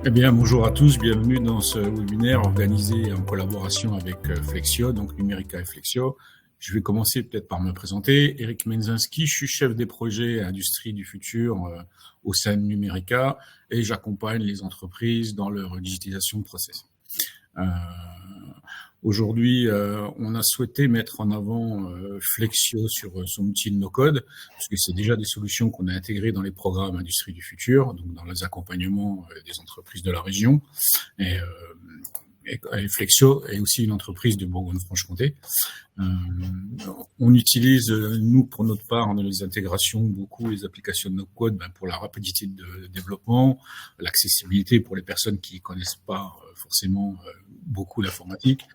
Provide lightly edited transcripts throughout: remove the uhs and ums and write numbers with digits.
Eh bien, bonjour à tous, bienvenue dans ce webinaire organisé en collaboration avec Flexio, donc Numérica et Flexio. Je vais commencer peut-être par me présenter. Eric Menzinski, je suis chef des projets Industrie du futur au sein de Numérica et j'accompagne les entreprises dans leur digitalisation de process. Aujourd'hui, on a souhaité mettre en avant Flexio sur son outil de no-code, parce que c'est déjà des solutions qu'on a intégrées dans les programmes Industrie du futur, donc dans les accompagnements des entreprises de la région. Et Flexio est aussi une entreprise de Bourgogne-Franche-Comté. On utilise, nous, pour notre part, dans les intégrations, beaucoup les applications de no-code pour la rapidité de développement, l'accessibilité pour les personnes qui connaissent pas forcément beaucoup l'informatique,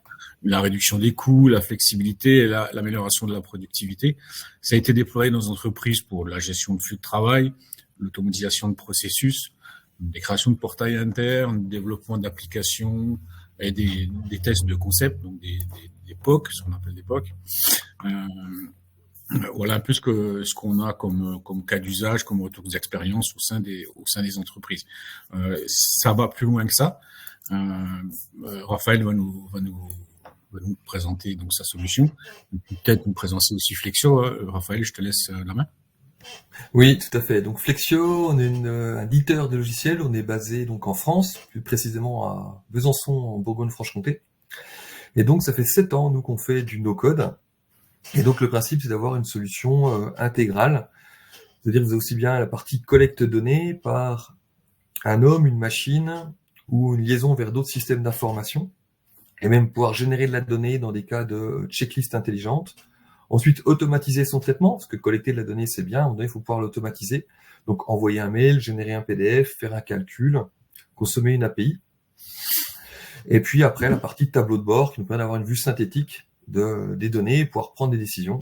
la réduction des coûts, la flexibilité et l'amélioration de la productivité. Ça a été déployé dans les entreprises pour la gestion de flux de travail, l'automatisation de processus, des créations de portails internes, développement d'applications et des tests de concept, donc des POC, ce qu'on appelle des POC. Voilà un peu ce qu'on a comme cas d'usage, comme retour d'expérience au sein des entreprises. Ça va plus loin que ça. Raphaël va nous présenter donc sa solution. Peut-être nous présenter aussi Flexio. Raphaël, je te laisse la main. Oui, tout à fait. Donc Flexio, on est un éditeur de logiciels. On est basé donc en France, plus précisément à Besançon, en Bourgogne-Franche-Comté. Et donc ça fait 7 ans nous qu'on fait du no-code. Et donc le principe, c'est d'avoir une solution intégrale. C'est-à-dire que vous avez aussi bien la partie collecte de données par un homme, une machine ou une liaison vers d'autres systèmes d'information, et même pouvoir générer de la donnée dans des cas de checklist intelligente. Ensuite, automatiser son traitement, parce que collecter de la donnée, c'est bien, à un moment donné, il faut pouvoir l'automatiser. Donc, envoyer un mail, générer un PDF, faire un calcul, consommer une API. Et puis après, la partie tableau de bord qui nous permet d'avoir une vue synthétique des données, pouvoir prendre des décisions.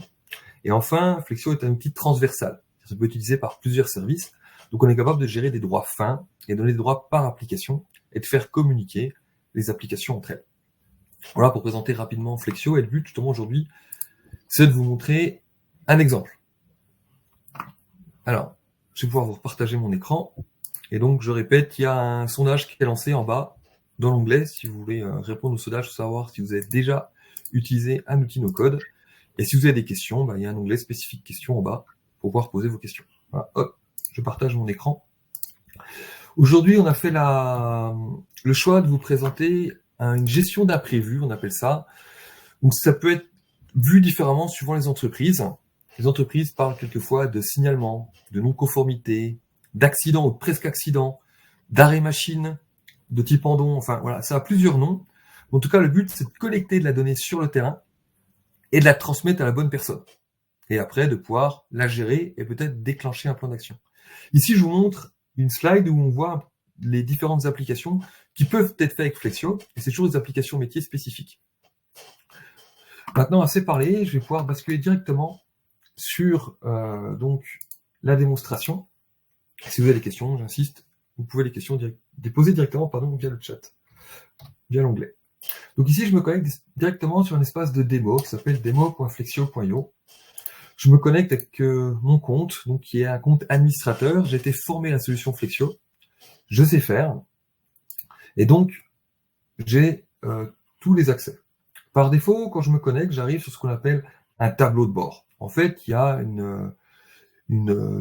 Et enfin, Flexio est un outil transversal. Ça peut être utilisé par plusieurs services. Donc, on est capable de gérer des droits fins et donner des droits par application et de faire communiquer les applications entre elles. Voilà pour présenter rapidement Flexio. Et le but, justement, aujourd'hui, c'est de vous montrer un exemple. Alors, je vais pouvoir vous partager mon écran. Et donc, je répète, il y a un sondage qui est lancé en bas, dans l'onglet, si vous voulez répondre au sondage, savoir si vous avez déjà utilisé un outil no-code. Et si vous avez des questions, il y a un onglet spécifique questions en bas pour pouvoir poser vos questions. Voilà, hop, je partage mon écran. Aujourd'hui, on a fait le choix de vous présenter une gestion d'imprévu, on appelle ça. Donc, ça peut être vu différemment suivant les entreprises. Les entreprises parlent quelquefois de signalement, de non-conformité, d'accident ou de presque accident, d'arrêt machine, de type endon. Enfin, voilà, ça a plusieurs noms. En tout cas, le but, c'est de collecter de la donnée sur le terrain et de la transmettre à la bonne personne. Et après, de pouvoir la gérer et peut-être déclencher un plan d'action. Ici, je vous montre une slide où on voit les différentes applications qui peuvent être faites avec Flexio, et c'est toujours des applications métiers spécifiques. Maintenant, assez parlé, je vais pouvoir basculer directement sur donc la démonstration. Si vous avez des questions, j'insiste, vous pouvez les poser directement via le chat, via l'onglet. Donc ici, je me connecte directement sur un espace de démo qui s'appelle demo.flexio.io. Je me connecte avec mon compte, donc qui est un compte administrateur. J'ai été formé à la solution Flexio. Je sais faire. Et donc, j'ai tous les accès. Par défaut, quand je me connecte, j'arrive sur ce qu'on appelle un tableau de bord. En fait, il y a une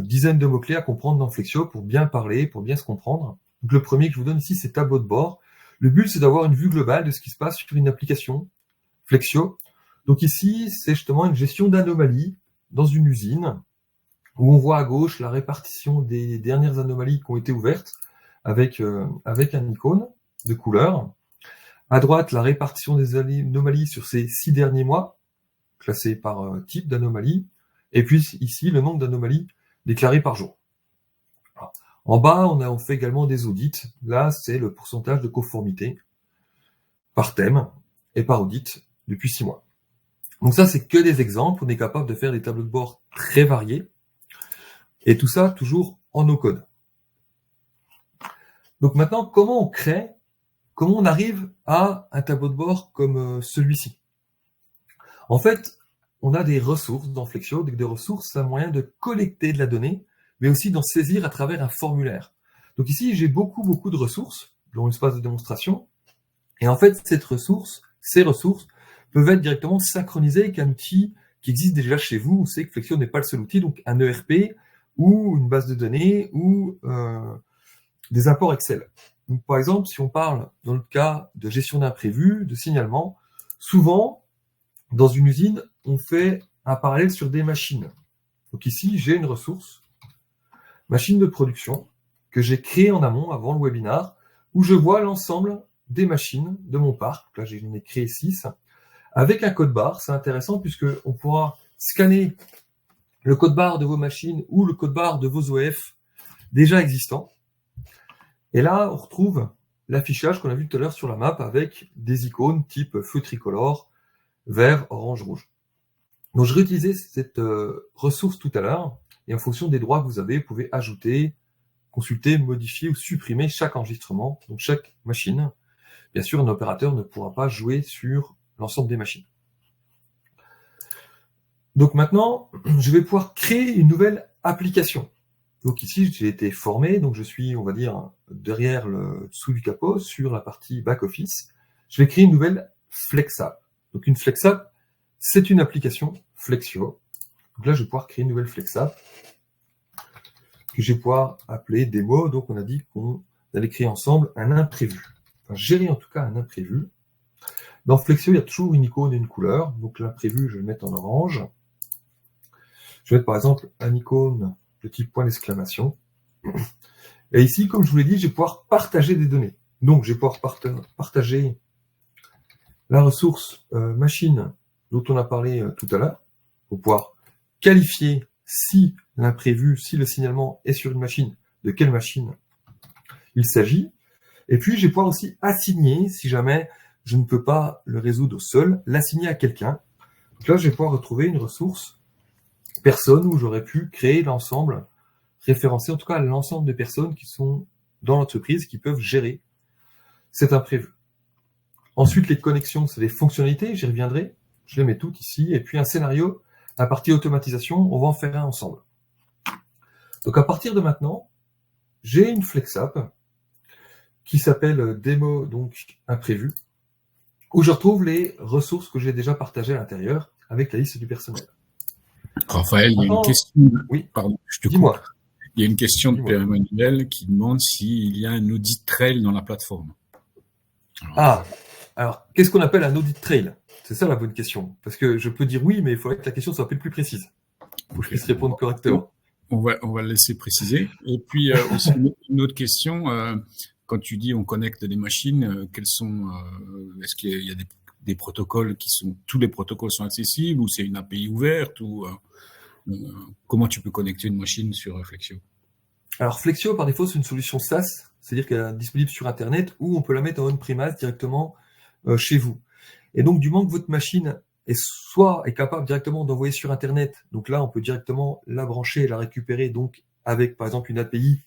dizaine de mots-clés à comprendre dans Flexio pour bien parler, pour bien se comprendre. Donc, le premier que je vous donne ici, c'est tableau de bord. Le but, c'est d'avoir une vue globale de ce qui se passe sur une application Flexio. Donc ici, c'est justement une gestion d'anomalies dans une usine où on voit à gauche la répartition des dernières anomalies qui ont été ouvertes avec un icône de couleur. À droite, la répartition des anomalies sur ces 6 derniers mois, classées par type d'anomalie. Et puis ici, le nombre d'anomalies déclarées par jour. Voilà. En bas, on fait également des audits. Là, c'est le pourcentage de conformité par thème et par audit depuis 6 mois. Donc ça, c'est que des exemples. On est capable de faire des tableaux de bord très variés. Et tout ça, toujours en no-code. Donc maintenant, comment on arrive à un tableau de bord comme celui-ci? En fait, on a des ressources dans Flexio. Des ressources, c'est un moyen de collecter de la donnée, mais aussi d'en saisir à travers un formulaire. Donc ici, j'ai beaucoup de ressources. dans l'espace de démonstration. Et en fait, ces ressources peuvent être directement synchronisées avec un outil qui existe déjà chez vous. On sait que Flexio n'est pas le seul outil, donc un ERP ou une base de données ou des imports Excel. Donc, par exemple, si on parle dans le cas de gestion d'imprévus, de signalement, souvent, dans une usine, on fait un parallèle sur des machines. Donc ici, j'ai une ressource, machine de production, que j'ai créée en amont, avant le webinar, où je vois l'ensemble des machines de mon parc. Là, j'en ai créé 6, avec un code barre. C'est intéressant puisqu'on pourra scanner le code barre de vos machines ou le code barre de vos OF déjà existants. Et là, on retrouve l'affichage qu'on a vu tout à l'heure sur la map avec des icônes type feu tricolore, vert, orange, rouge. Donc, je réutilisais cette ressource tout à l'heure, et en fonction des droits que vous avez, vous pouvez ajouter, consulter, modifier ou supprimer chaque enregistrement, donc chaque machine. Bien sûr, un opérateur ne pourra pas jouer sur l'ensemble des machines. Donc maintenant, je vais pouvoir créer une nouvelle application. Donc ici, j'ai été formé, donc je suis, on va dire, derrière le dessous du capot, sur la partie back-office. Je vais créer une nouvelle FlexApp. Donc une FlexApp, c'est une application Flexio. Donc là, je vais pouvoir créer une nouvelle FlexApp que je vais pouvoir appeler démo. Donc on a dit qu'on allait créer ensemble un imprévu. Enfin, gérer en tout cas un imprévu. Dans Flexio, il y a toujours une icône et une couleur. Donc l'imprévu, je vais le mettre en orange. Je vais mettre par exemple une icône de type point d'exclamation. Et ici, comme je vous l'ai dit, je vais pouvoir partager des données. Donc, je vais pouvoir partager la ressource machine dont on a parlé tout à l'heure, pour pouvoir qualifier si l'imprévu, si le signalement est sur une machine, de quelle machine il s'agit. Et puis, je vais pouvoir aussi assigner, si jamais je ne peux pas le résoudre seul, l'assigner à quelqu'un. Donc là, je vais pouvoir retrouver une ressource personne où j'aurais pu créer l'ensemble, référencer en tout cas l'ensemble des personnes qui sont dans l'entreprise, qui peuvent gérer cet imprévu. Ensuite, les connexions, c'est des fonctionnalités, j'y reviendrai, je les mets toutes ici, et puis un scénario, la partie automatisation, on va en faire un ensemble. Donc à partir de maintenant, j'ai une FlexApp qui s'appelle démo, donc imprévu, où je retrouve les ressources que j'ai déjà partagées à l'intérieur avec la liste du personnel. Raphaël, il y a une question. Oui. Pardon, je te coupe. Dis-moi. Il y a une question de Pierre-Emmanuel qui demande s'il y a un audit trail dans la plateforme. Alors, qu'est-ce qu'on appelle un audit trail? C'est ça la bonne question. Parce que je peux dire oui, mais il faudrait que la question soit un peu plus précise. Pour que je puisse répondre correctement. On va le laisser préciser. Et puis, aussi une autre question. Quand tu dis on connecte des machines, est-ce qu'il y a des protocoles tous les protocoles sont accessibles ou c'est une API ouverte ou comment tu peux connecter une machine sur Flexio? Alors Flexio par défaut c'est une solution SaaS, c'est-à-dire qu'elle est disponible sur Internet ou on peut la mettre en on-premise directement chez vous. Et donc du moment que votre machine est capable directement d'envoyer sur Internet, donc là on peut directement la brancher et la récupérer donc avec par exemple une API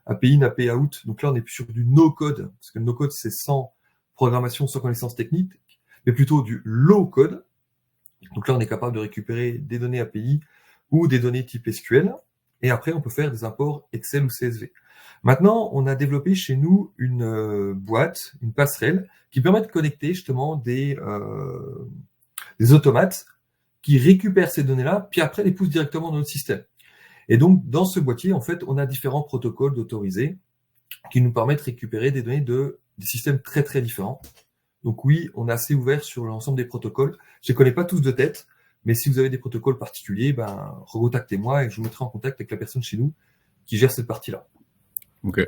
in, API out. Donc là on est plus sur du no-code, parce que le no-code c'est sans programmation, sans connaissance technique, mais plutôt du low-code. Donc là, on est capable de récupérer des données API ou des données type SQL. Et après, on peut faire des imports Excel ou CSV. Maintenant, on a développé chez nous une boîte, une passerelle, qui permet de connecter justement des automates qui récupèrent ces données-là, puis après les poussent directement dans notre système. Et donc, dans ce boîtier, en fait, on a différents protocoles d'autorisés qui nous permettent de récupérer des données des systèmes très, très différents. Donc oui, on est assez ouvert sur l'ensemble des protocoles. Je ne connais pas tous de tête, mais si vous avez des protocoles particuliers, recontactez-moi et je vous mettrai en contact avec la personne chez nous qui gère cette partie-là. Ok.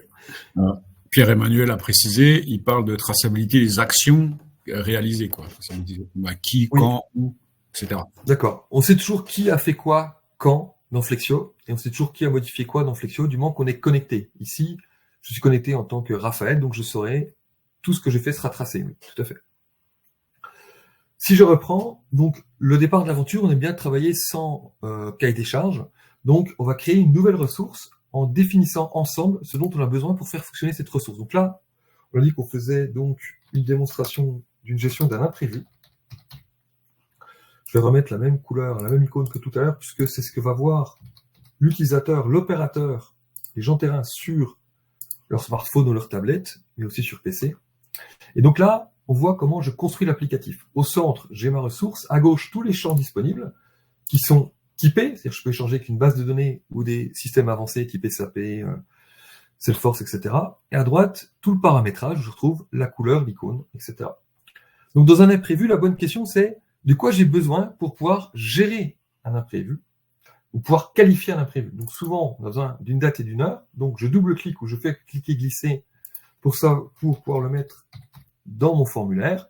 Pierre-Emmanuel a précisé, il parle de traçabilité des actions réalisées, quoi. Ça veut dire qui, oui, quand, où, etc. D'accord. On sait toujours qui a fait quoi, quand, dans Flexio, et on sait toujours qui a modifié quoi dans Flexio, du moment qu'on est connecté. Ici, je suis connecté en tant que Raphaël, donc je saurai tout ce que j'ai fait sera tracé, oui, tout à fait. Si je reprends, donc le départ de l'aventure, on aime bien travailler sans cahier des charges. Donc on va créer une nouvelle ressource en définissant ensemble ce dont on a besoin pour faire fonctionner cette ressource. Donc là, on a dit qu'on faisait donc une démonstration d'une gestion d'un imprévu. Je vais remettre la même couleur, la même icône que tout à l'heure, puisque c'est ce que va voir l'utilisateur, l'opérateur, les gens terrain sur leur smartphone ou leur tablette, mais aussi sur PC. Et donc là, on voit comment je construis l'applicatif. Au centre, j'ai ma ressource. À gauche, tous les champs disponibles qui sont typés, c'est-à-dire que je peux échanger avec une base de données ou des systèmes avancés type SAP, Salesforce, etc. Et à droite, tout le paramétrage, où je retrouve la couleur, l'icône, etc. Donc dans un imprévu, la bonne question c'est de quoi j'ai besoin pour pouvoir gérer un imprévu ou pouvoir qualifier un imprévu. Donc souvent, on a besoin d'une date et d'une heure. Donc je double-clique ou je fais cliquer glisser pour pouvoir le mettre dans mon formulaire.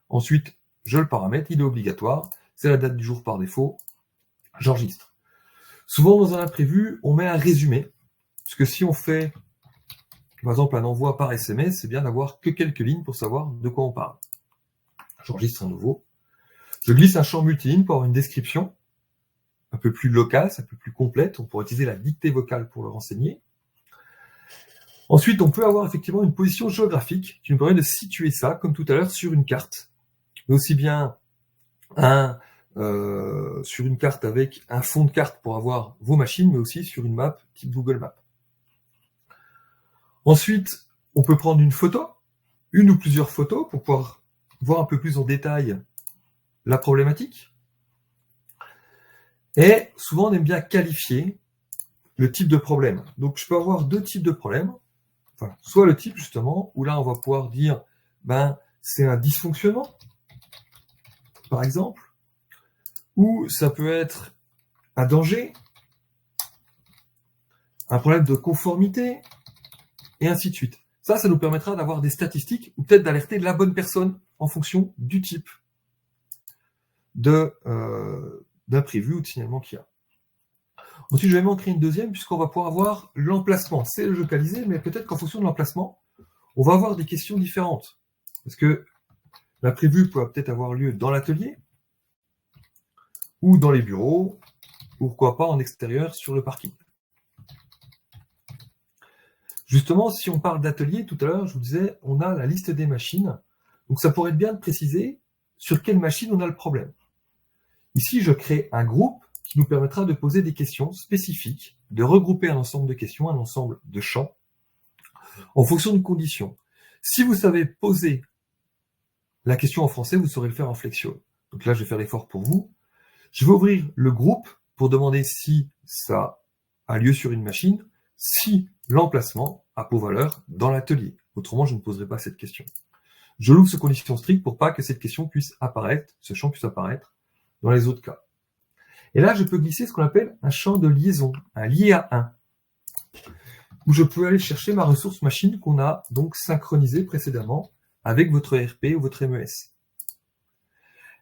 Ensuite, je le paramètre, il est obligatoire. C'est la date du jour par défaut. J'enregistre. Souvent, dans un imprévu, on met un résumé. Parce que si on fait, par exemple, un envoi par SMS, c'est bien d'avoir que quelques lignes pour savoir de quoi on parle. J'enregistre à nouveau. Je glisse un champ multiligne pour avoir une description un peu plus loquace, un peu plus complète. On pourrait utiliser la dictée vocale pour le renseigner. Ensuite, on peut avoir effectivement une position géographique qui nous permet de situer ça, comme tout à l'heure, sur une carte. Mais aussi bien sur une carte avec un fond de carte pour avoir vos machines, mais aussi sur une map type Google Maps. Ensuite, on peut prendre une photo, une ou plusieurs photos, pour pouvoir voir un peu plus en détail la problématique. Et souvent, on aime bien qualifier le type de problème. Donc, je peux avoir deux types de problèmes. Enfin, soit le type, justement, où là, on va pouvoir dire, c'est un dysfonctionnement, par exemple, ou ça peut être un danger, un problème de conformité, et ainsi de suite. Ça nous permettra d'avoir des statistiques, ou peut-être d'alerter la bonne personne en fonction du type d'imprévu ou de signalement qu'il y a. Ensuite, je vais m'en créer une deuxième, puisqu'on va pouvoir avoir l'emplacement. C'est localisé, mais peut-être qu'en fonction de l'emplacement, on va avoir des questions différentes. Parce que l'imprévu peut peut-être avoir lieu dans l'atelier, ou dans les bureaux, ou pourquoi pas en extérieur sur le parking. Justement, si on parle d'atelier, tout à l'heure, je vous disais, on a la liste des machines. Donc ça pourrait être bien de préciser sur quelle machine on a le problème. Ici, je crée un groupe qui nous permettra de poser des questions spécifiques, de regrouper un ensemble de questions, un ensemble de champs, en fonction de conditions. Si vous savez poser la question en français, vous saurez le faire en Flexio. Donc là, je vais faire l'effort pour vous. Je vais ouvrir le groupe pour demander si ça a lieu sur une machine, si l'emplacement a pour valeur dans l'atelier. Autrement, je ne poserai pas cette question. Je l'ouvre sous conditions strictes pour pas que cette question puisse apparaître, ce champ puisse apparaître dans les autres cas. Et là, je peux glisser ce qu'on appelle un champ de liaison, un lié à 1, où je peux aller chercher ma ressource machine qu'on a donc synchronisée précédemment avec votre ERP ou votre MES.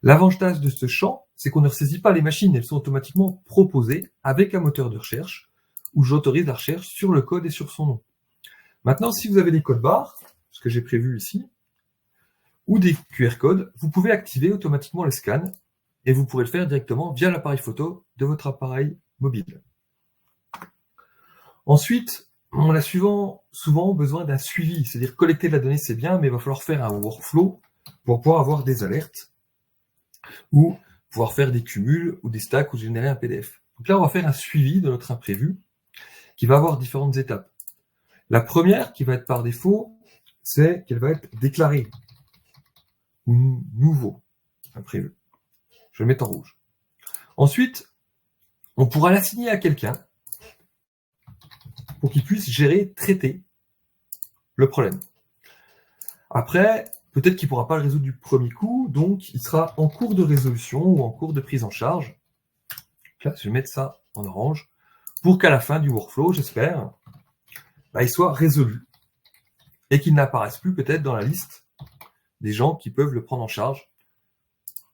L'avantage de ce champ, c'est qu'on ne ressaisit pas les machines, elles sont automatiquement proposées avec un moteur de recherche, où j'autorise la recherche sur le code et sur son nom. Maintenant, si vous avez des codes barres, ce que j'ai prévu ici, ou des QR codes, vous pouvez activer automatiquement le scan, et vous pourrez le faire directement via l'appareil photo de votre appareil mobile. Ensuite, on a souvent besoin d'un suivi, c'est-à-dire collecter de la donnée, c'est bien, mais il va falloir faire un workflow pour pouvoir avoir des alertes, ou pouvoir faire des cumuls, ou des stacks, ou générer un PDF. Donc là, on va faire un suivi de notre imprévu, qui va avoir différentes étapes. La première, qui va être par défaut, c'est qu'elle va être déclarée, ou nouveau imprévu. Je vais le mettre en rouge. Ensuite, on pourra l'assigner à quelqu'un pour qu'il puisse gérer, traiter le problème. Après, peut-être qu'il ne pourra pas le résoudre du premier coup, donc il sera en cours de résolution ou en cours de prise en charge. Là, je vais mettre ça en orange pour qu'à la fin du workflow, j'espère, il soit résolu et qu'il n'apparaisse plus peut-être dans la liste des gens qui peuvent le prendre en charge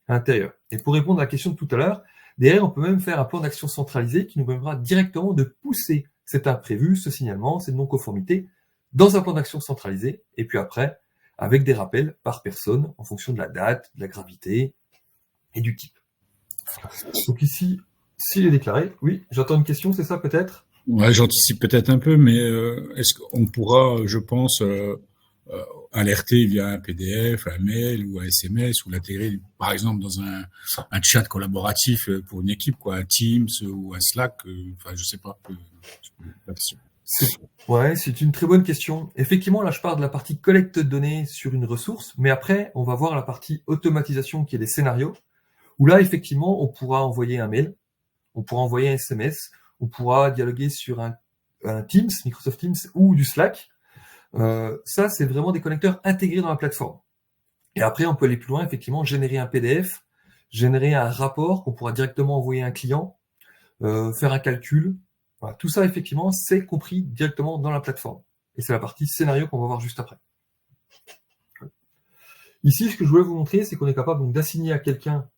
à l'intérieur. Et pour répondre à la question de tout à l'heure, derrière, on peut même faire un plan d'action centralisé qui nous permettra directement de pousser cet imprévu, ce signalement, cette non-conformité, dans un plan d'action centralisé, et puis après, avec des rappels par personne, en fonction de la date, de la gravité et du type. Donc ici, s'il est déclaré, oui, j'entends une question, c'est ça peut-être ? Ouais, j'anticipe peut-être un peu, mais est-ce qu'on pourra, je pense, alerter via un PDF, un mail ou un SMS ou l'intégrer, par exemple, dans un chat collaboratif pour une équipe, quoi, un Teams ou un Slack, enfin, je sais pas. C'est une très bonne question. Effectivement, là, je parle de la partie collecte de données sur une ressource, mais après, on va voir la partie automatisation qui est des scénarios, où là, effectivement, on pourra envoyer un mail, on pourra envoyer un SMS, on pourra dialoguer sur un Teams, Microsoft Teams ou du Slack. Ça, c'est vraiment des connecteurs intégrés dans la plateforme. Et après, on peut aller plus loin, effectivement, générer un PDF, générer un rapport qu'on pourra directement envoyer à un client, faire un calcul. Voilà, tout ça, effectivement, c'est compris directement dans la plateforme. Et c'est la partie scénario qu'on va voir juste après. Ici, ce que je voulais vous montrer, c'est qu'on est capable donc d'assigner à quelqu'un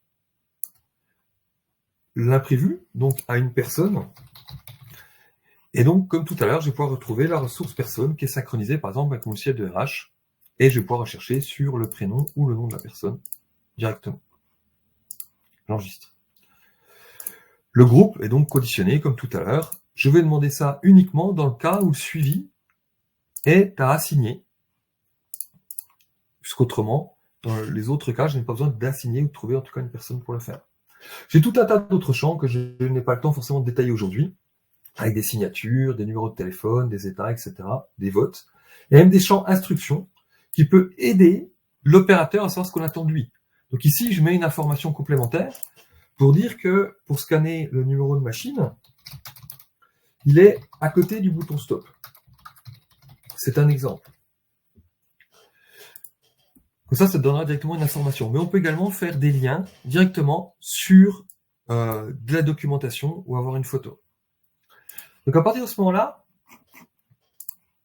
l'imprévu, donc à une personne. Et donc, comme tout à l'heure, je vais pouvoir retrouver la ressource personne qui est synchronisée, par exemple, avec mon logiciel de RH. Et je vais pouvoir rechercher sur le prénom ou le nom de la personne directement. J'enregistre. Le groupe est donc conditionné, comme tout à l'heure. Je vais demander ça uniquement dans le cas où le suivi est à assigner. Puisqu'autrement, dans les autres cas, je n'ai pas besoin d'assigner ou de trouver en tout cas une personne pour le faire. J'ai tout un tas d'autres champs que je n'ai pas le temps forcément de détailler aujourd'hui, avec des signatures, des numéros de téléphone, des états, etc., des votes, et même des champs instructions qui peut aider l'opérateur à savoir ce qu'on attend de lui. Donc ici, je mets une information complémentaire pour dire que pour scanner le numéro de machine, il est à côté du bouton stop. C'est un exemple. Comme ça te donnera directement une information. Mais on peut également faire des liens directement sur de la documentation ou avoir une photo. Donc à partir de ce moment-là,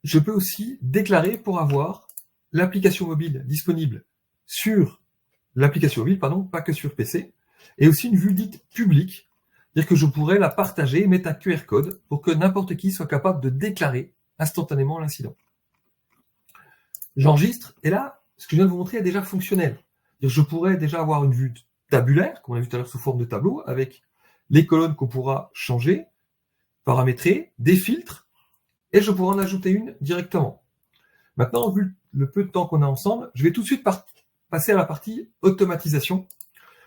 je peux aussi déclarer pour avoir l'application mobile disponible sur l'application mobile, pas que sur PC, et aussi une vue dite publique, c'est-à-dire que je pourrais la partager et mettre un QR code pour que n'importe qui soit capable de déclarer instantanément l'incident. J'enregistre, et là, ce que je viens de vous montrer est déjà fonctionnel. Je pourrais déjà avoir une vue tabulaire, comme on a vu tout à l'heure sous forme de tableau, avec les colonnes qu'on pourra changer, paramétrer, des filtres, et je pourrais en ajouter une directement. Maintenant, vu le peu de temps qu'on a ensemble, je vais tout de suite passer à la partie automatisation,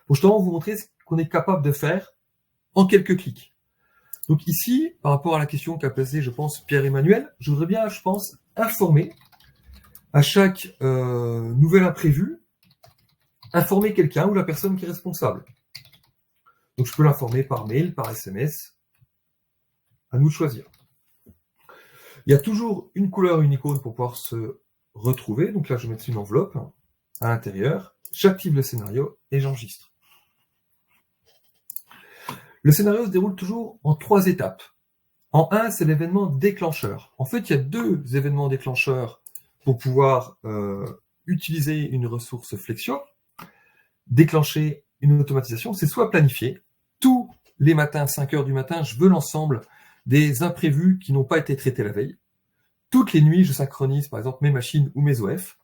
pour justement vous montrer ce qu'on est capable de faire en quelques clics. Donc ici, par rapport à la question qu'a posée, je pense, Pierre-Emmanuel, je voudrais bien, je pense, informer à chaque nouvel imprévu, informer quelqu'un ou la personne qui est responsable. Donc je peux l'informer par mail, par SMS, à nous de choisir. Il y a toujours une couleur, une icône pour pouvoir se retrouver. Donc là, je vais mettre une enveloppe à l'intérieur, j'active le scénario et j'enregistre. Le scénario se déroule toujours en 3 étapes. En 1, c'est l'événement déclencheur. En fait, il y a 2 événements déclencheurs pour pouvoir utiliser une ressource Flexio. Déclencher une automatisation, c'est soit planifier. Tous les matins, 5 heures du matin, je veux l'ensemble des imprévus qui n'ont pas été traités la veille. Toutes les nuits, je synchronise par exemple mes machines ou mes OF.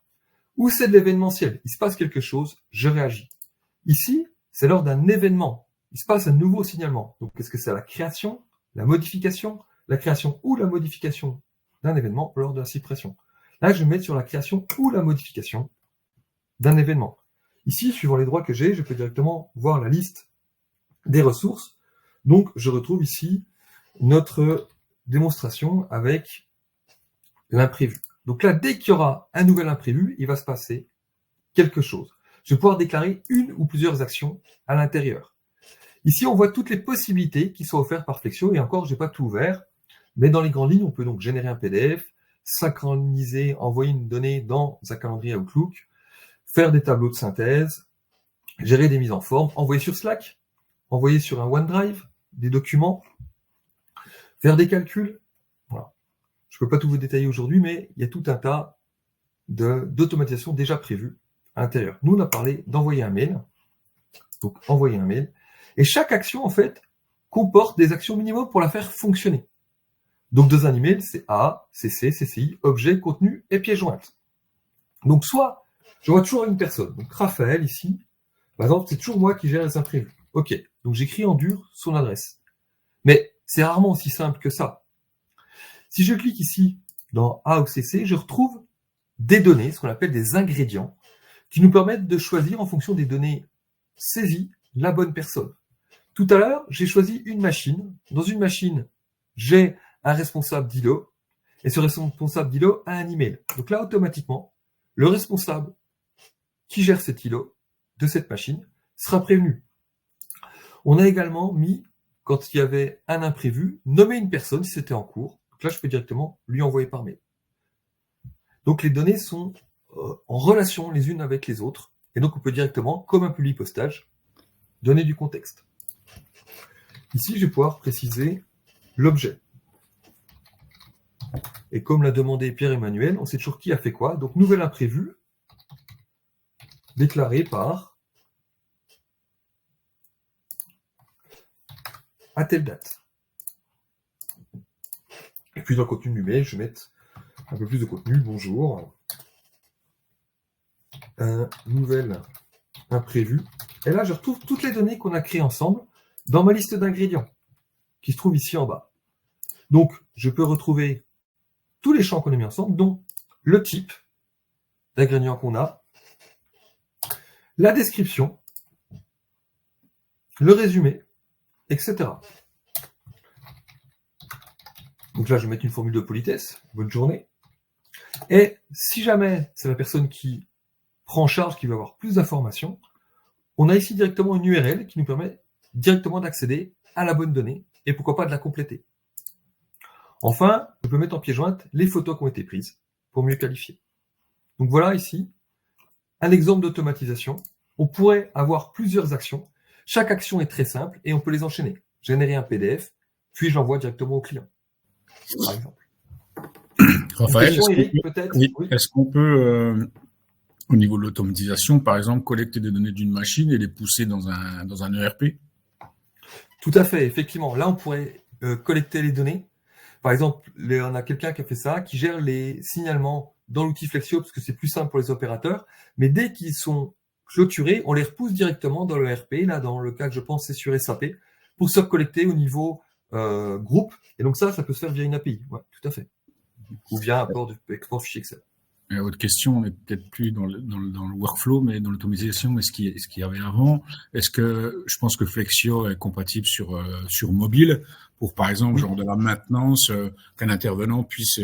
Ou c'est de l'événementiel. Il se passe quelque chose, je réagis. Ici, c'est lors d'un événement. Il se passe un nouveau signalement. Donc, est-ce que c'est la création, la modification, la création ou la modification d'un événement lors de la suppression? Là, je vais mettre sur la création ou la modification d'un événement. Ici, suivant les droits que j'ai, je peux directement voir la liste des ressources. Donc, je retrouve ici notre démonstration avec l'imprévu. Donc là, dès qu'il y aura un nouvel imprévu, il va se passer quelque chose. Je vais pouvoir déclarer une ou plusieurs actions à l'intérieur. Ici, on voit toutes les possibilités qui sont offertes par Flexio, et encore, je n'ai pas tout ouvert, mais dans les grandes lignes, on peut donc générer un PDF, synchroniser, envoyer une donnée dans un calendrier Outlook, faire des tableaux de synthèse, gérer des mises en forme, envoyer sur Slack, envoyer sur un OneDrive, des documents, faire des calculs. Voilà. Je ne peux pas tout vous détailler aujourd'hui, mais il y a tout un tas d'automatisation déjà prévues à l'intérieur. Nous, on a parlé d'envoyer un mail. Donc, envoyer un mail. Et chaque action, en fait, comporte des actions minimum pour la faire fonctionner. Donc, dans un email, c'est A, CC, CCI, objet, contenu et pièce jointe. Donc, soit, je vois toujours une personne. Donc, Raphaël, ici, par exemple, c'est toujours moi qui gère les imprévus. OK. Donc, j'écris en dur son adresse. Mais c'est rarement aussi simple que ça. Si je clique ici dans A ou CC, je retrouve des données, ce qu'on appelle des ingrédients, qui nous permettent de choisir en fonction des données saisies la bonne personne. Tout à l'heure, j'ai choisi une machine. Dans une machine, j'ai un responsable d'ILO et ce responsable d'îlot a un email. Donc là, automatiquement, le responsable qui gère cet îlot de cette machine sera prévenu. On a également mis, quand il y avait un imprévu, nommer une personne si c'était en cours. Donc là, je peux directement lui envoyer par mail. Donc les données sont en relation les unes avec les autres. Et donc on peut directement, comme un public postage, donner du contexte. Ici, je vais pouvoir préciser l'objet. Et comme l'a demandé Pierre-Emmanuel, on sait toujours qui a fait quoi. Donc nouvel imprévu, déclaré par à telle date. Et puis dans le contenu du mail, je vais mettre un peu plus de contenu. Bonjour. Un nouvel imprévu. Et là, je retrouve toutes les données qu'on a créées ensemble dans ma liste d'ingrédients, qui se trouve ici en bas. Donc, je peux retrouver tous les champs qu'on a mis ensemble, dont le type d'ingrédients qu'on a, la description, le résumé, etc. Donc là, je vais mettre une formule de politesse. Bonne journée. Et si jamais c'est la personne qui prend en charge, qui veut avoir plus d'informations, on a ici directement une URL qui nous permet directement d'accéder à la bonne donnée et pourquoi pas de la compléter. Enfin, je peux mettre en pièce jointe les photos qui ont été prises pour mieux qualifier. Donc voilà ici un exemple d'automatisation. On pourrait avoir plusieurs actions. Chaque action est très simple et on peut les enchaîner. Générer un PDF, puis je l'envoie directement au client, par exemple. Raphaël, une question, Eric, peut-être? oui, est-ce qu'on peut, au niveau de l'automatisation, par exemple, collecter des données d'une machine et les pousser dans un ERP? Tout à fait, effectivement. Là, on pourrait collecter les données. Par exemple, on a quelqu'un qui a fait ça, qui gère les signalements dans l'outil Flexio, parce que c'est plus simple pour les opérateurs. Mais dès qu'ils sont clôturés, on les repousse directement dans le ERP. Là, dans le cas que je pense, c'est sur SAP, pour se collecter au niveau groupe. Et donc ça peut se faire via une API. Ouais, tout à fait. Ou via un export fichier Excel. Autre question, on n'est peut-être plus dans le workflow, mais dans l'automatisation, est-ce qu'il y avait avant? Est-ce que je pense que Flexio est compatible sur mobile pour, par exemple, genre de la maintenance, qu'un intervenant puisse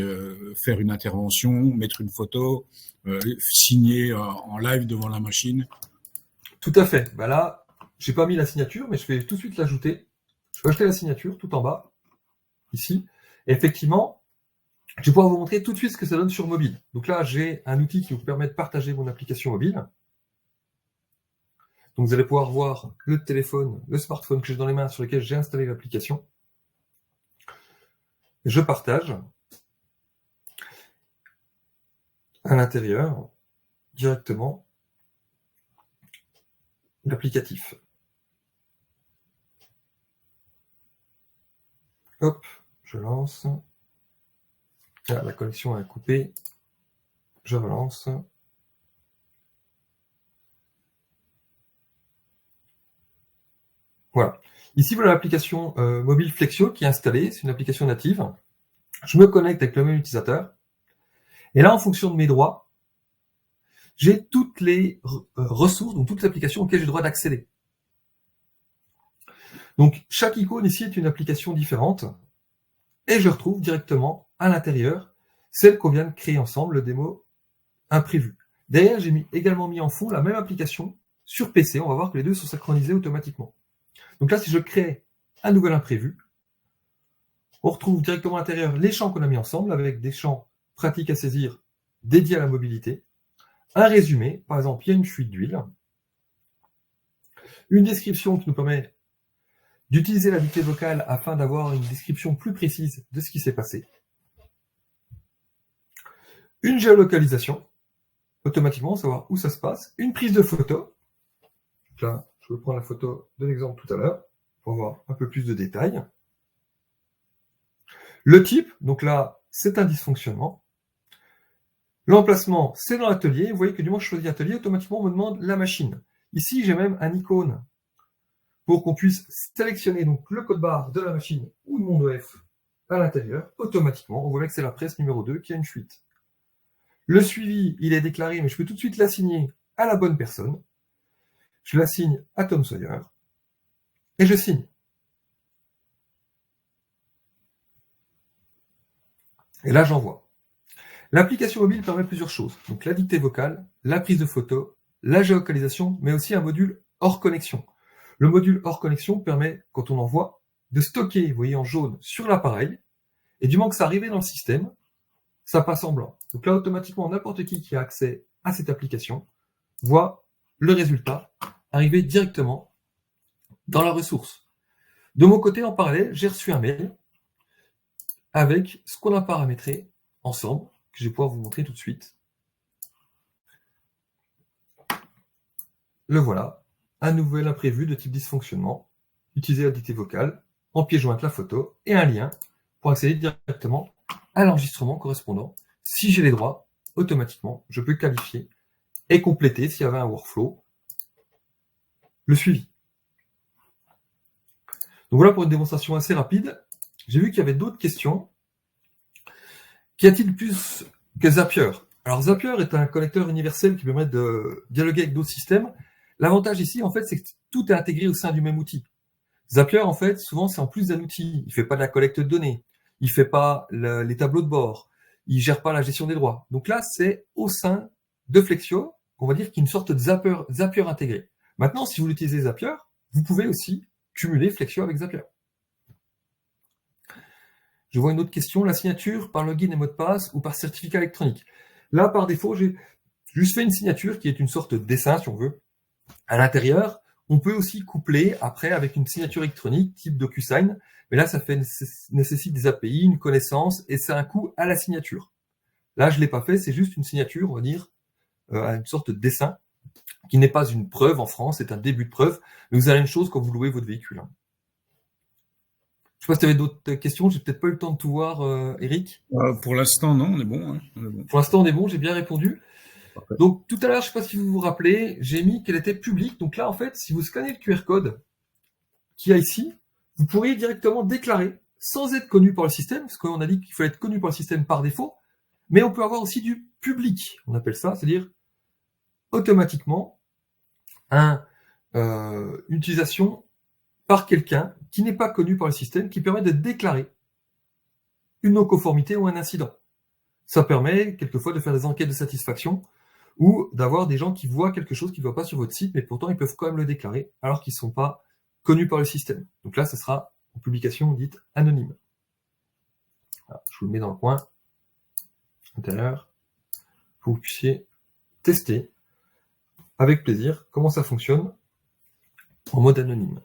faire une intervention, mettre une photo, signer en live devant la machine? Tout à fait. Bah là, j'ai pas mis la signature, mais je vais tout de suite l'ajouter. Je vais ajouter la signature tout en bas, ici. Et effectivement, je vais pouvoir vous montrer tout de suite ce que ça donne sur mobile. Donc là, j'ai un outil qui vous permet de partager mon application mobile. Donc vous allez pouvoir voir le téléphone, le smartphone que j'ai dans les mains sur lequel j'ai installé l'application. Je partage à l'intérieur directement l'applicatif. Hop, je lance. Ah, la connexion a coupé. Je relance. Voilà. Ici, voilà l'application mobile Flexio qui est installée. C'est une application native. Je me connecte avec le même utilisateur. Et là, en fonction de mes droits, j'ai toutes les ressources, donc toutes les applications auxquelles j'ai le droit d'accéder. Donc, chaque icône ici est une application différente. Et je retrouve directement à l'intérieur celle qu'on vient de créer ensemble, le démo imprévu. Derrière, j'ai également mis en fond la même application sur PC. On va voir que les deux sont synchronisés automatiquement. Donc là, si je crée un nouvel imprévu, on retrouve directement à l'intérieur les champs qu'on a mis ensemble avec des champs pratiques à saisir dédiés à la mobilité, un résumé, par exemple, il y a une fuite d'huile, une description qui nous permet d'utiliser la dictée vocale afin d'avoir une description plus précise de ce qui s'est passé, une géolocalisation, automatiquement, savoir où ça se passe, une prise de photo. Là, je vais prendre la photo de l'exemple tout à l'heure pour avoir un peu plus de détails. Le type, donc là, c'est un dysfonctionnement. L'emplacement, c'est dans l'atelier. Vous voyez que du moment que je choisis atelier, automatiquement, on me demande la machine. Ici, j'ai même un icône pour qu'on puisse sélectionner donc le code barre de la machine ou de mon OF à l'intérieur. Automatiquement, on voit que c'est la presse numéro 2 qui a une fuite. Le suivi, il est déclaré, mais je peux tout de suite l'assigner à la bonne personne. Je l'assigne à Tom Sawyer et je signe. Et là, j'envoie. L'application mobile permet plusieurs choses. Donc la dictée vocale, la prise de photos, la géolocalisation, mais aussi un module hors connexion. Le module hors connexion permet, quand on envoie, de stocker, vous voyez en jaune, sur l'appareil, et du moment que ça arrive dans le système, ça passe en blanc. Donc là, automatiquement, n'importe qui a accès à cette application voit le résultat arriver directement dans la ressource. De mon côté, en parallèle, j'ai reçu un mail avec ce qu'on a paramétré ensemble, que je vais pouvoir vous montrer tout de suite. Le voilà, un nouvel imprévu de type dysfonctionnement, utiliser la dictée vocale, en pièce jointe la photo et un lien pour accéder directement à l'enregistrement correspondant. Si j'ai les droits, automatiquement, je peux qualifier et compléter, s'il y avait un workflow, le suivi. Donc voilà pour une démonstration assez rapide. J'ai vu qu'il y avait d'autres questions. Qu'y a-t-il plus que Zapier? Alors Zapier est un connecteur universel qui permet de dialoguer avec d'autres systèmes. L'avantage ici, en fait, c'est que tout est intégré au sein du même outil. Zapier, en fait, souvent, c'est en plus d'un outil. Il fait pas de la collecte de données. Il fait pas les tableaux de bord. Il gère pas la gestion des droits. Donc là, c'est au sein de Flexio, on va dire qu'il y a une sorte de Zapier intégré. Maintenant, si vous utilisez Zapier, vous pouvez aussi cumuler Flexio avec Zapier. Je vois une autre question, la signature par login et mot de passe ou par certificat électronique. Là, par défaut, j'ai juste fait une signature qui est une sorte de dessin, si on veut. À l'intérieur, on peut aussi coupler après avec une signature électronique type DocuSign, mais là, ça nécessite des API, une connaissance, et c'est un coût à la signature. Là, je ne l'ai pas fait, c'est juste une signature, on va dire, une sorte de dessin, qui n'est pas une preuve en France, c'est un début de preuve, mais vous avez la même chose quand vous louez votre véhicule. Je sais pas si tu avais d'autres questions, j'ai peut-être pas eu le temps de tout voir, Eric. Pour l'instant, non, on est bon. Hein, on est bon. Pour l'instant, on est bon, j'ai bien répondu. Parfait. Donc tout à l'heure, je sais pas si vous vous rappelez, j'ai mis qu'elle était publique. Donc là, en fait, si vous scannez le QR code qu'il y a ici, vous pourriez directement déclarer, sans être connu par le système, parce qu'on a dit qu'il fallait être connu par le système par défaut, mais on peut avoir aussi du public, on appelle ça, c'est-à-dire automatiquement une utilisation par quelqu'un qui n'est pas connu par le système, qui permet de déclarer une non-conformité ou un incident. Ça permet quelquefois de faire des enquêtes de satisfaction ou d'avoir des gens qui voient quelque chose qui ne va pas sur votre site, mais pourtant ils peuvent quand même le déclarer alors qu'ils ne sont pas connus par le système. Donc là, ce sera une publication dite anonyme. Voilà, je vous le mets dans le coin intérieur pour que vous puissiez tester avec plaisir comment ça fonctionne en mode anonyme.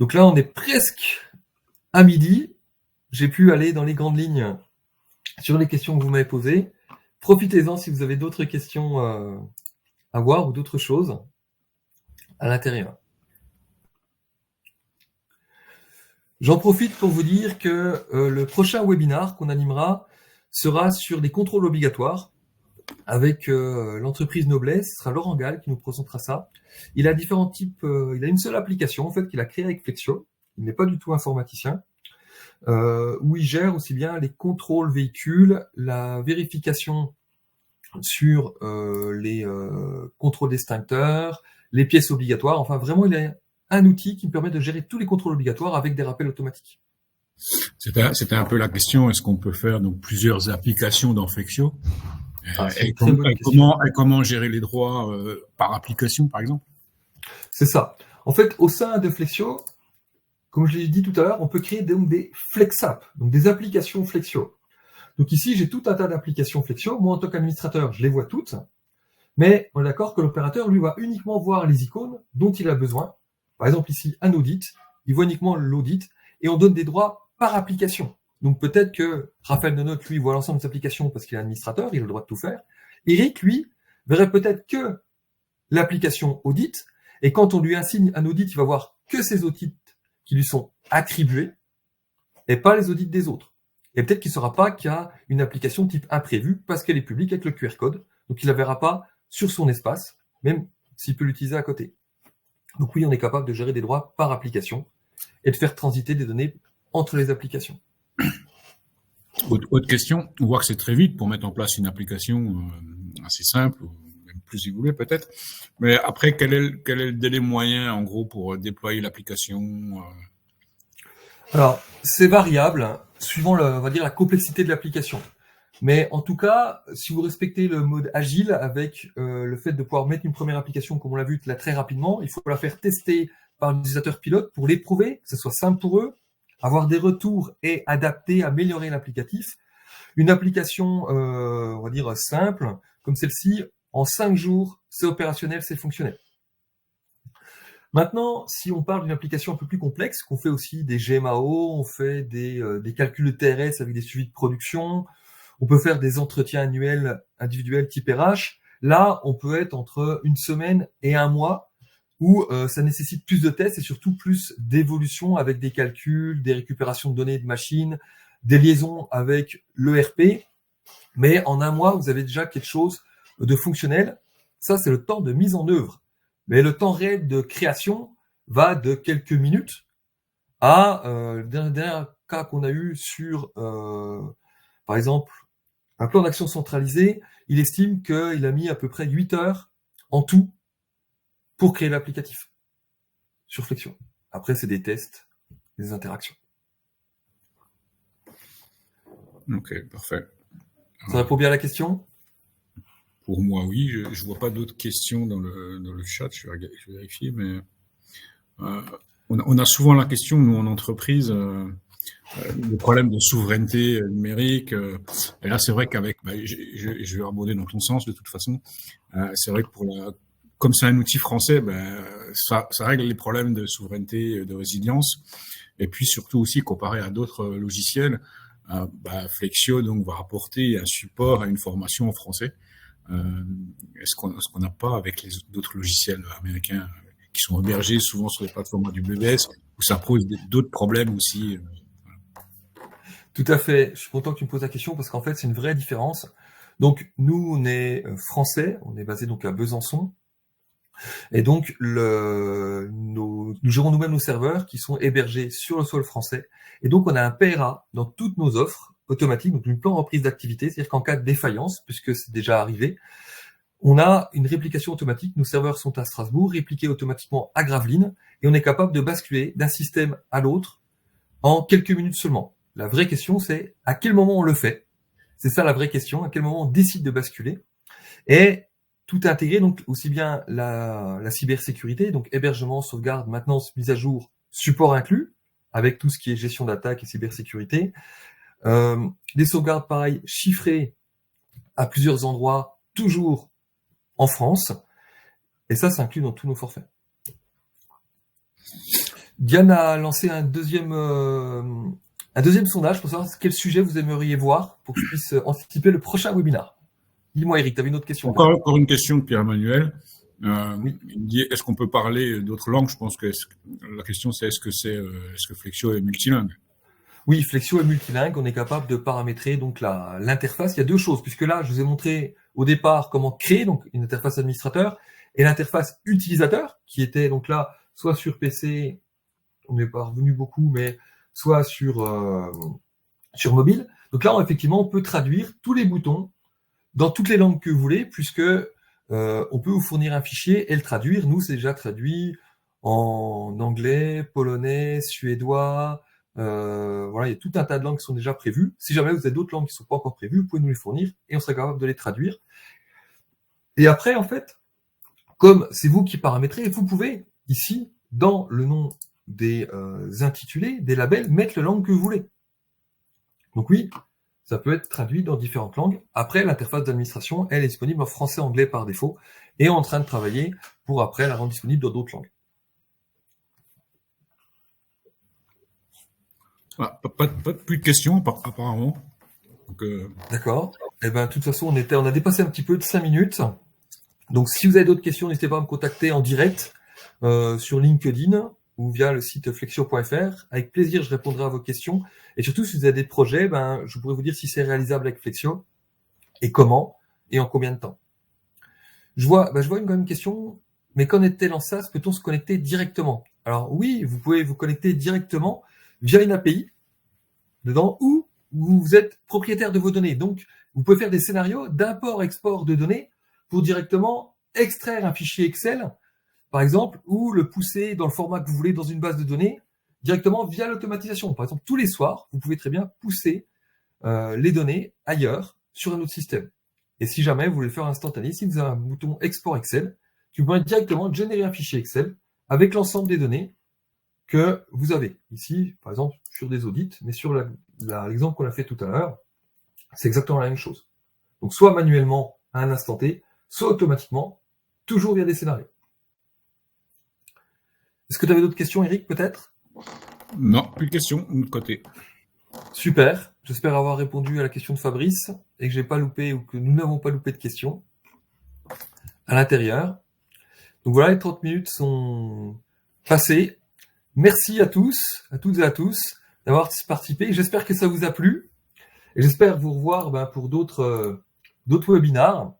Donc là, on est presque à midi. J'ai pu aller dans les grandes lignes sur les questions que vous m'avez posées. Profitez-en si vous avez d'autres questions à voir ou d'autres choses à l'intérieur. J'en profite pour vous dire que le prochain webinar qu'on animera sera sur des contrôles obligatoires avec l'entreprise Noblesse. Ce sera Laurent Gall qui nous présentera ça. Il a différents types, il a une seule application en fait qu'il a créée avec Flexio. Il n'est pas du tout informaticien. Où il gère aussi bien les contrôles véhicules, la vérification sur les contrôles d'extincteurs, les pièces obligatoires. Enfin, vraiment, il a un outil qui me permet de gérer tous les contrôles obligatoires avec des rappels automatiques. C'était un peu la question, est-ce qu'on peut faire donc plusieurs applications dans Flexio et comment gérer les droits par application, par exemple? C'est ça. En fait, au sein de Flexio, comme je l'ai dit tout à l'heure, on peut créer donc des FlexApp, donc des applications Flexio. Donc ici, j'ai tout un tas d'applications Flexio. Moi, en tant qu'administrateur, je les vois toutes. Mais on est d'accord que l'opérateur, lui, va uniquement voir les icônes dont il a besoin. Par exemple, ici, un audit. Il voit uniquement l'audit et on donne des droits par application. Donc peut-être que Raphaël Denote, lui, voit l'ensemble des applications parce qu'il est administrateur, il a le droit de tout faire. Eric, lui, verrait peut-être que l'application audit. Et quand on lui assigne un audit, il va voir que ces audits qui lui sont attribués et pas les audits des autres. Et peut-être qu'il ne saura pas qu'il y a une application type imprévu parce qu'elle est publique avec le QR code. Donc il ne la verra pas sur son espace, même s'il peut l'utiliser à côté. Donc oui, on est capable de gérer des droits par application et de faire transiter des données entre les applications. Autre question, on voit que c'est très vite pour mettre en place une application assez simple, même plus si vous voulez peut-être. Mais après, quel est le délai moyen en gros pour déployer l'application Alors, c'est variable suivant on va dire la complexité de l'application. Mais en tout cas, si vous respectez le mode agile avec le fait de pouvoir mettre une première application, comme on l'a vu là très rapidement, il faut la faire tester par un utilisateur pilote pour l'éprouver, que ce soit simple pour eux, avoir des retours et adapter, améliorer l'applicatif. Une application, on va dire simple, comme celle-ci, en 5 jours, c'est opérationnel, c'est fonctionnel. Maintenant, si on parle d'une application un peu plus complexe, qu'on fait aussi des GMAO, on fait des calculs de TRS avec des suivis de production, on peut faire des entretiens annuels individuels type RH. Là, on peut être entre une semaine et un mois où ça nécessite plus de tests et surtout plus d'évolution avec des calculs, des récupérations de données de machines, des liaisons avec l'ERP. Mais en un mois, vous avez déjà quelque chose de fonctionnel. Ça, c'est le temps de mise en œuvre. Mais le temps réel de création va de quelques minutes à le dernier cas qu'on a eu sur, par exemple, un plan d'action centralisé. Il estime qu'il a mis à peu près 8 heures en tout pour créer l'applicatif sur Flexion. Après, c'est des tests, des interactions. Ok, parfait. Ça répond bien à la question? Pour moi, oui. Je vois pas d'autres questions dans le chat. Je vais vérifier, mais on a souvent la question, nous, en entreprise, le problème de souveraineté numérique. Et là, c'est vrai qu'avec, je vais rebondir dans ton sens de toute façon. C'est vrai que comme c'est un outil français, ça règle les problèmes de souveraineté, de résilience. Et puis surtout aussi, comparé à d'autres logiciels, Flexio donc va apporter un support et une formation en français. Est-ce qu'on n'a pas avec les d'autres logiciels américains qui sont hébergés souvent sur les plateformes AWS où ça pose d'autres problèmes aussi? Tout à fait. Je suis content que tu me poses la question parce qu'en fait, c'est une vraie différence. Donc, nous, on est français, on est basé donc à Besançon. Et donc, nous gérons nous-mêmes nos serveurs qui sont hébergés sur le sol français. Et donc, on a un PRA dans toutes nos offres automatiques, donc une plan de reprise d'activité, c'est-à-dire qu'en cas de défaillance, puisque c'est déjà arrivé, on a une réplication automatique. Nos serveurs sont à Strasbourg, répliqués automatiquement à Gravelines, et on est capable de basculer d'un système à l'autre en quelques minutes seulement. La vraie question, c'est à quel moment on le fait. C'est ça la vraie question, à quel moment on décide de basculer. Et tout est intégré, donc aussi bien la cybersécurité, donc hébergement, sauvegarde, maintenance, mise à jour, support inclus, avec tout ce qui est gestion d'attaque et cybersécurité. Des sauvegardes pareilles, chiffrées à plusieurs endroits, toujours en France. Et ça inclus dans tous nos forfaits. Diane a lancé un deuxième sondage pour savoir quel sujet vous aimeriez voir pour que je puisse anticiper le prochain webinaire. Dis-moi, Eric, tu avais une autre question? Encore une question de Pierre-Emmanuel. Oui. Il me dit, est-ce qu'on peut parler d'autres langues? Je pense que la question, c'est est-ce que Flexio est multilingue? Oui, Flexio est multilingue. On est capable de paramétrer donc l'interface. Il y a deux choses, puisque là, je vous ai montré au départ comment créer donc une interface administrateur et l'interface utilisateur, qui était donc là, soit sur PC, on n'est pas revenu beaucoup, mais soit sur mobile. Donc là, effectivement, on peut traduire tous les boutons dans toutes les langues que vous voulez, puisque on peut vous fournir un fichier et le traduire. Nous, c'est déjà traduit en anglais, polonais, suédois. Voilà, il y a tout un tas de langues qui sont déjà prévues. Si jamais vous avez d'autres langues qui ne sont pas encore prévues, vous pouvez nous les fournir et on sera capable de les traduire. Et après, en fait, comme c'est vous qui paramétrez, vous pouvez ici, dans le nom des intitulés, des labels, mettre la langue que vous voulez. Donc oui, ça peut être traduit dans différentes langues. Après, l'interface d'administration, elle est disponible en français, anglais par défaut, et on est en train de travailler pour après la rendre disponible dans d'autres langues. Pas plus de questions, apparemment. D'accord. Eh ben, de toute façon, on a dépassé un petit peu de 5 minutes. Donc, si vous avez d'autres questions, n'hésitez pas à me contacter en direct sur LinkedIn ou via le site flexio.fr. Avec plaisir, je répondrai à vos questions. Et surtout, si vous avez des projets, je pourrais vous dire si c'est réalisable avec Flexio et comment et en combien de temps. Je vois une question, mais qu'en est-elle en SaaS? Peut-on se connecter directement? Alors oui, vous pouvez vous connecter directement via une API dedans où vous êtes propriétaire de vos données. Donc, vous pouvez faire des scénarios d'import-export de données pour directement extraire un fichier Excel, par exemple, ou le pousser dans le format que vous voulez dans une base de données directement via l'automatisation. Par exemple, tous les soirs, vous pouvez très bien pousser les données ailleurs sur un autre système. Et si jamais vous voulez le faire instantané, si vous avez un bouton export Excel, tu peux directement générer un fichier Excel avec l'ensemble des données que vous avez. Ici, par exemple, sur des audits, mais sur l'exemple qu'on a fait tout à l'heure, c'est exactement la même chose. Donc, soit manuellement à un instant T, soit automatiquement, toujours via des scénarios. Est-ce que tu avais d'autres questions, Eric, peut-être? Non, plus de questions de notre côté. Super. J'espère avoir répondu à la question de Fabrice et que j'ai pas loupé ou que nous n'avons pas loupé de questions à l'intérieur. Donc voilà, les 30 minutes sont passées. Merci à tous, à toutes et à tous d'avoir participé. J'espère que ça vous a plu. Et j'espère vous revoir pour d'autres webinars,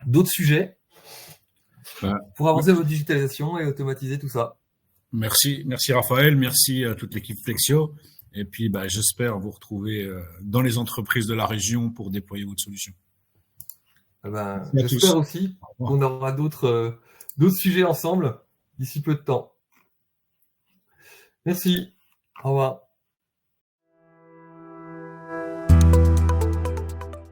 d'autres sujets, pour avancer votre digitalisation et automatiser tout ça. Merci Raphaël, merci à toute l'équipe Flexio. Et puis, j'espère vous retrouver dans les entreprises de la région pour déployer votre solution. J'espère aussi qu'on aura d'autres sujets ensemble d'ici peu de temps. Merci. Au revoir.